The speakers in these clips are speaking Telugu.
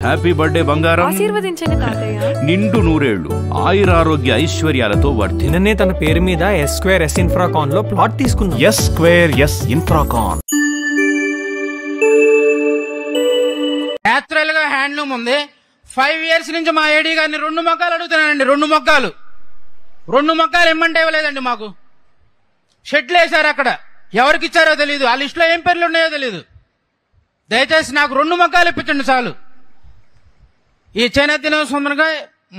హ్యాపీ బర్త్డే బంగారం. ఆశీర్వదించండి తాతయ్య. నిండు నూరేళ్లు ఆయురారోగ్య ఐశ్వర్యాలతో వర్ధి. నిన్ననే తన పేరు మీద S2S ఇన్ఫ్రాకాన్ లో ప్లాట్ తీసుకున్నాం. S2S Infracon. నేచురల్ గా హ్యాండ్లూమ్ ఉంది. 5 years నుంచి మా ఏడీ గారిని 2 మొక్కలు అడుగుతున్నానండి. 2 మొక్కలు ఇమ్మంటే ఇవ్వలేదండి. మాకు షెడ్లు వేశారు, అక్కడ ఎవరికి ఇచ్చారో తెలియదు, ఆ లిస్ట్ లో ఏం పేర్లు ఉన్నాయో తెలియదు. దయచేసి నాకు 2 మొక్కలు ఇప్పించండి చాలు. ఈ చేనేత దినోత్సవంగా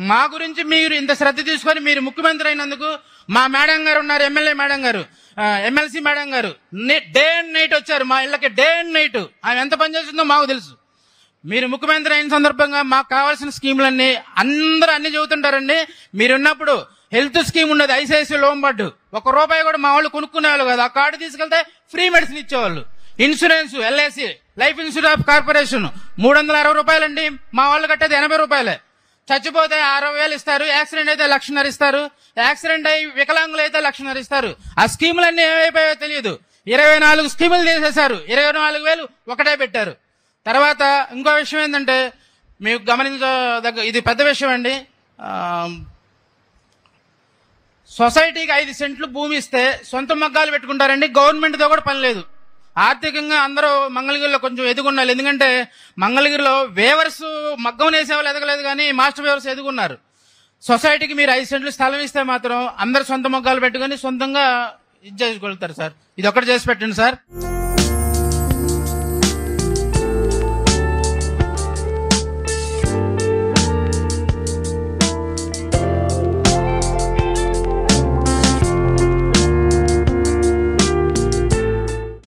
మా గురించి మీరు ఇంత శ్రద్ధ తీసుకొని మీరు ముఖ్యమంత్రి అయినందుకు మా మేడం గారు ఉన్నారు, ఎమ్మెల్యే మేడం గారు, ఎమ్మెల్సీ మేడం గారు డే అండ్ నైట్ వచ్చారు మా ఇళ్ళకి. డే అండ్ నైట్ ఆమె ఎంత పనిచేస్తుందో మాకు తెలుసు. మీరు ముఖ్యమంత్రి అయిన సందర్భంగా మాకు కావాల్సిన స్కీములన్నీ అందరూ అన్ని చెబుతుంటారండి. మీరున్నప్పుడు హెల్త్ స్కీమ్ ఉన్నది, ఐసిఐసి లోంబర్డ్. ₹1 కూడా మా వాళ్ళు కొనుక్కునేవాళ్ళు కాదు. ఆ కార్డు తీసుకెళ్తే ఫ్రీ మెడిసిన్ ఇచ్చేవాళ్ళు. Insurance LIC life insurance corporation ₹360 అండి. మా వాళ్ళు కట్టేది ₹80. చచ్చిపోతే 60,000 ఇస్తారు. యాక్సిడెంట్ అయితే 1,50,000 ఇస్తారు. యాక్సిడెంట్ అయి వికలాంగులు అయితే 1,50,000 ఇస్తారు. ఆ స్కీములన్నీ ఏమైపోయాయో తెలియదు. 24 స్కీములు తీసేశారు. 24,000 ఒకటే పెట్టారు. తర్వాత ఇంకో విషయం ఏంటంటే మీకు గమనించదగ్గ, ఇది పెద్ద విషయం అండి. సొసైటీకి 5 సెంట్లు భూమి ఇస్తే సొంత మగ్గాలు పెట్టుకుంటారండి. గవర్నమెంట్తో కూడా పని లేదు. ఆర్థికంగా అందరూ మంగళగిరిలో కొంచెం ఎదుగున్నారు. ఎందుకంటే మంగళగిరిలో వేవర్స్ మగ్గం వేసేవాళ్ళు ఎదగలేదు, కానీ మాస్టర్ వేవర్స్ ఎదుగున్నారు. సొసైటీకి మీరు 5 సెంట్లు స్థలం ఇస్తే మాత్రం అందరు సొంత మగ్గాలు పెట్టుకుని సొంతంగా ఇది చేసుకోగలుగుతారు సార్. ఇది ఒకటి చేసి పెట్టండి సార్.